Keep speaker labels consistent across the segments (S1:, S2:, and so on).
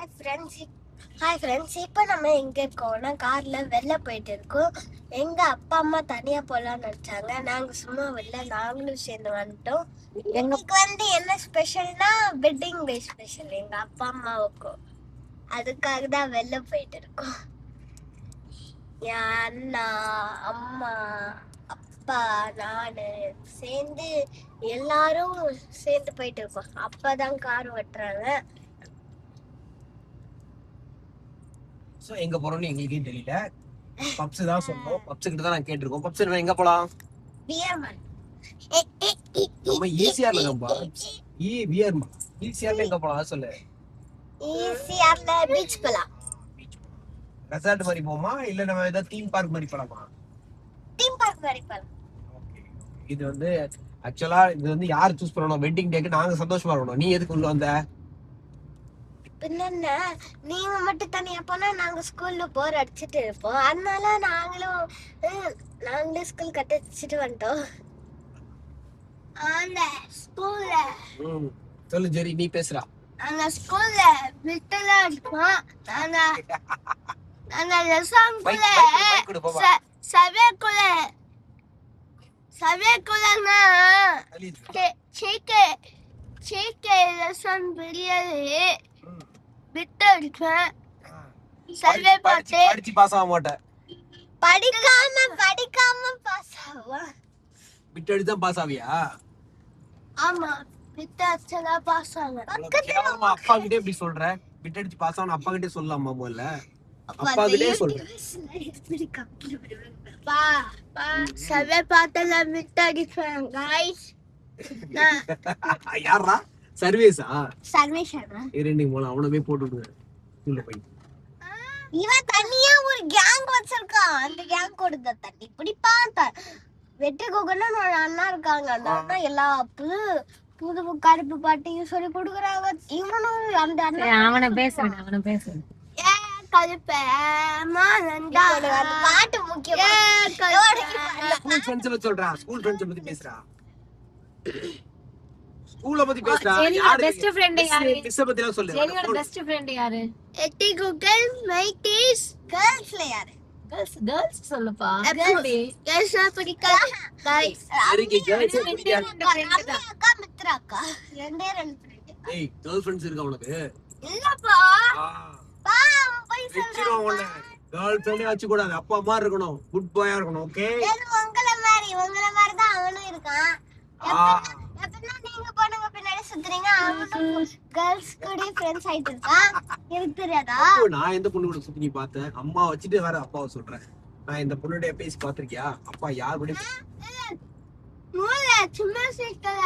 S1: Hi friends, இப்போ நம்ம எங்கே இருக்கோம்னா காரில் வெளில போயிட்டு இருக்கோம். எங்கள் அப்பா அம்மா தனியாக போகலான்னு நினச்சாங்க. நாங்கள் சும்மா வெளில நாங்களும் சேர்ந்து வந்துட்டோம். எங்களுக்கு என்ன ஸ்பெஷல்னா வெட்டிங் டே ஸ்பெஷல் எங்கள் அப்பா அம்மாவுக்கும். அதுக்காக தான் வெளில போயிட்டு இருக்கோம். என் அண்ணா, அம்மா, அப்பா, நான் சேர்ந்து எல்லாரும் சேர்ந்து போயிட்டு இருக்கோம். அப்பா தான் கார் ஓட்டுறாங்க.
S2: எங்க போறோம்னு எங்களுக்கே தெரியல. பப்ஸ் தான் சொன்னோம். பப்ஸ் கிட்ட தான் நான் கேட்டிருக்கோம். பப்ஸ் எங்க போலாம்? நம்ம ஈஸியார்ல நம்பா. வியர்மா. ஈஸியார்ல எங்க போலாம் சொல்லு.
S1: ஈஸியார்ல பீச் போலாம்.
S2: ரெசார்ட் மாதிரி போமா இல்ல நம்ம ஏதாவது தீம் பார்க் மாதிரி போலாமா?
S1: தீம் பார்க் மாதிரி போலாம்.
S2: இது வந்து ஆக்சுவலா இது வந்து யார் சூஸ் பண்ணணும்? வெட்டிங் டேக்கு நாங்க சந்தோஷமா இருக்கணும். நீ எதுக்கு உள்ள வந்த?
S1: பின்ன நீங்க மட்டும் தனியா போனா நாங்க ஸ்கூல்ல போர் அடிச்சுட்டு இருப்போம். அதனால நாங்களே ஸ்கூல் கட்டிச்சுட்டு வந்துட்டோம். அந்த ஸ்கூல்ல
S2: சொல்லு ஜெரி, நீ பேசுறா.
S1: அந்த ஸ்கூல்ல விட்டல இருப்போம். நாங்க லெசன்குள்ள சவேக்குள்ளனா சேக்கே லெசன் பிரியாதே விட்டு இருப்பேன். சர்வே பார்த்து
S2: படிச்சு பாஸ் ஆக மாட்டேன்.
S1: படிக்காம பாஸ் ஆவா.
S2: விட்டு அடிச்சு தான் பாஸ் ஆவியா?
S1: ஆமா, விட்டு அடிச்சா பாஸ் ஆவேன்.
S2: கேவலமா அப்பா கிட்டே இப்படி சொல்ற? விட்டு அடிச்சு பாஸ் ஆகணும் அப்பா கிட்டே சொல்லலாமா? முதல்ல அப்பா கிட்டே சொல்றேன்.
S1: சர்வே பார்த்தல விட்டு அடிப்பேன் गाइस.
S2: யாரா? சர்வேஸா?
S1: சர்வேஷனா?
S2: இரண்டிங் போலாம். அவனவே போட்டு விடுங்க உள்ள போய்.
S1: இவன் தனியா ஒரு கேங் வச்சிருக்கான். அந்த கேங் கொடுத்த தண்ணி இப்படி பார்த்தா வெற்றி கோகன்னு ஒரு அண்ணா இருக்காங்க. அந்த அண்ணா எல்லா புது கருப்பு பாட்டையும் சொல்லி கொடுக்குறாங்க. இவனும் அந்த அண்ணா
S3: அவனை பேசுறேன்
S1: பாட்டு முக்கியம்.
S2: ஸ்கூல் ஃப்ரெண்ட்ஸ்ல சொல்றா. ஸ்கூல் ஃப்ரெண்ட்ஸ் பத்தி பேசுறா. ஸ்கூல்ல பத்தி பேசுறா.
S3: யாரு பெஸ்ட் ஃப்ரெண்ட்? யாரு
S2: மிஸ் பத்திலாம் சொல்லு.
S3: ஜெனியோட பெஸ்ட் ஃப்ரெண்ட் யாரு?
S1: எட்டி கூகுள் மைட்டிஸ் கேர்ள்ஸ்ல யாரு?
S3: கேர்ள்ஸ் சொல்லுப்பா.
S1: கேர்ள்ஸ் பிடிக்கா गाइस.
S2: சரிக்கு கேர்ள்ஸ் பிடிக்காது.
S1: அக்கா மித்ரா அக்கா ரெண்டு ஃப்ரெண்ட்.
S2: ஏய் கேர்ள் ஃப்ரெண்ட்ஸ் இருக்கா உனக்கு?
S1: இல்லப்பா. போய்
S2: சொல்றேன். கேர்ள் ஃப்ரெண்ட் வச்சு கூடாது. அப்பா மாதிரி இருக்கணும். குட் பாயா இருக்கணும். ஓகே?
S1: உங்கள மாதிரி தான் அவனும் இருக்கான். எப்பனா நீங்க பொண்ணுங்க பின்னாடி சுத்துறீங்க. அவனும் கேர்ள்ஸ் கூட ஃப்ரெண்ட்ஸ் ஆயிட்டு இருக்கான். எனக்கு தெரியாதா?
S2: நான் எந்த பொண்ணு கூட சுத்தி நீ பார்த்த? அம்மா வச்சுட்டு வேற அப்பாவை சொல்றேன். நான் இந்த பொண்ணுடைய பேசி பாத்திருக்கியா? அப்பா யார் கூட
S1: மூளை சும்மா சிக்கல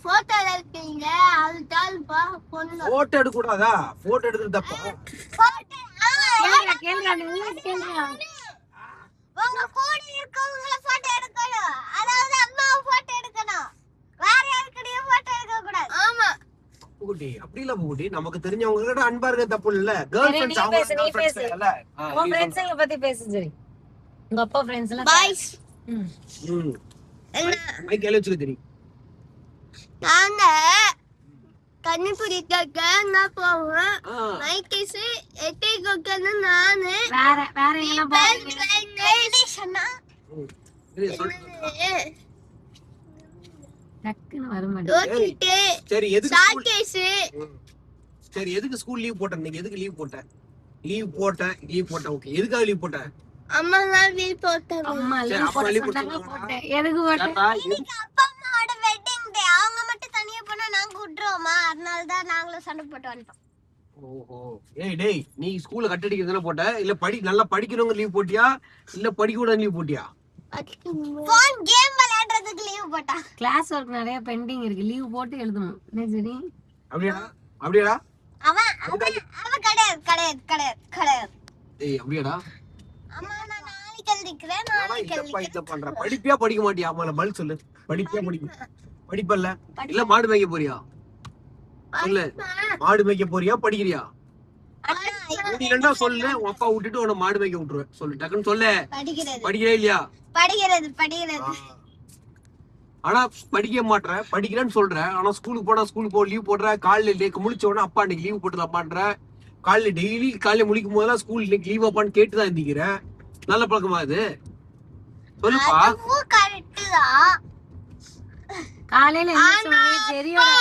S1: போட்டோ எடுப்பீங்க. அதுதான் பொண்ணு
S2: போட்டோ எடுக்க கூடாதா? போட்டோ எடுக்கிறது தப்பா?
S1: உங்க கூட இருக்கவங்கள போட்டோ எடுக்கணும். அதாவது அம்மாவை போட்டோ எடுக்கணும். வேற யாருக்கிட்டயும் போட்டோ எடுக்க கூடாது. ஆமா
S2: பூகுட்டி, அப்படி இல்ல பூகுட்டி. நமக்கு தெரிஞ்சவங்க கிட்ட அன்பா இருக்க தப்பு இல்ல. கேர்ள் ஃப்ரெண்ட்ஸ் அவங்க கேர்ள் ஃப்ரெண்ட்ஸ் இல்ல.
S3: உங்க ஃப்ரெண்ட்ஸ்ங்க பத்தி பேசு சரி. உங்க அப்பா ஃப்ரெண்ட்ஸ் எல்லாம்
S1: பாய்ஸ்.
S2: மைக் எல்லாம் வச்சுக்க தெரியும்.
S1: நாங்க தண்ணி பிடிக்க நான் போவேன். மைக்கேஸ் எட்டி கொக்கன்னு நானு
S3: வேற எல்லாம் போறீங்க? டக்குன்னு வர மாட்டேங்குது.
S2: சரி எதுக்கு ஸ்கூல் லீவ் போட்ட? நீங்க எதுக்கு லீவ் போட்ட? லீவ் போட்டேன். ஓகே, எதுக்காக லீவ் போட்ட?
S1: அம்மா லீவ் போட்டாங்க.
S3: அம்மா லீவ் போட்டேன். எதுக்கு போட்ட?
S1: அப்பா அம்மாவோட வெட்டிங் டே. அவங்க மட்டும் தனியா போனா நாங்க விட்டுறோமா? அதனால தான் நாங்களும் சண்டை போட்டு வந்துட்டோம்.
S2: ஓஹோ. டேய் நீ ஸ்கூல்ல கட் அடிக்கிறதுனா போட்ட இல்ல நல்லா படிக்கிறவங்க லீவ் போட்டியா இல்ல படிக்க கூட லீவ் போட்டியா?
S1: போன் கேம் விளையாடுறதுக்கு லீவ் போட்டா.
S3: கிளாஸ் வொர்க் நிறைய பெண்டிங் இருக்கு. லீவ் போட்டு எழுதணும். என்ன சரி?
S2: அப்படியாடா?
S1: அவன் கிடையாது.
S2: ஏய் அப்படியாடா?
S1: அம்மா நான் நாளைக்கு எழுதிக்கிறேன்.
S2: பண்ற படிப்பியா படிக்க மாட்டியா? அம்மால பதில் சொல்லு. படிப்பியா படிப்பல்ல இல்ல மாடு மேய்க்க போறியா? சொல்லு. மாடு மேய்க்க போறியா படிக்கிறியா? இல்லன்னா சொல்லு. உன் அப்பா விட்டுட்டு உன மாடு மேய்க்க விட்டுருவேன். சொல்லு டக்குன்னு சொல்லு. படிக்கிறே இல்லையா?
S1: படிக்கிறது.
S2: ஆனா படிக்க மாட்டேற, படிக்கிறேன்னு சொல்ற. ஆனா ஸ்கூலுக்கு போனா ஸ்கூலுக்கு லீவ் போடுற. காலையில முழிச்ச உடனே அப்பா இன்னைக்கு லீவ் போட்டு அப்பான்ற. காலையில முழிக்கும் போதெல்லாம் ஸ்கூல் இன்னைக்கு லீவ் அப்பான்னு கேட்டுதான் எந்திக்கிறேன். நல்ல பழக்கமா இது? சொல்லுப்பா.
S1: கரெக்ட் தான்.
S3: காலையில தெரியும்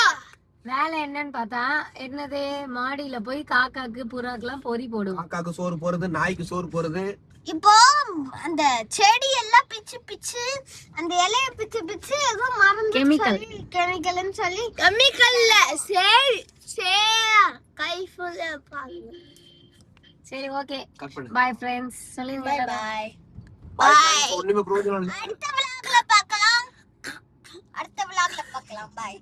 S3: வேலை என்னன்னு பார்த்தா என்னது மாடியில போய் காக்காக்கு புறாக்கெல்லாம் பொறி போடுவோம்.
S2: காக்காக்கு சோறு போறது, நாய்க்கு சோறு போறது.
S1: இப்போ அந்த செடி எல்லாம் பிச்சு பிச்சு அந்த இலைய பிச்சு பிச்சு ஏதோ மருந்து கெமிக்கல்னு சொல்லி கெமிக்கல்ல கை ஃபுல்லா பாருங்க.
S3: சரி ஓகே
S2: கட் பண்ணு.
S3: பை ஃப்ரெண்ட்ஸ் சொல்லுங்க.
S1: பை
S2: ஒண்ணுமே பிரயோஜனம் இல்லை.
S1: அடுத்த vlogல பார்க்கலாம். பை.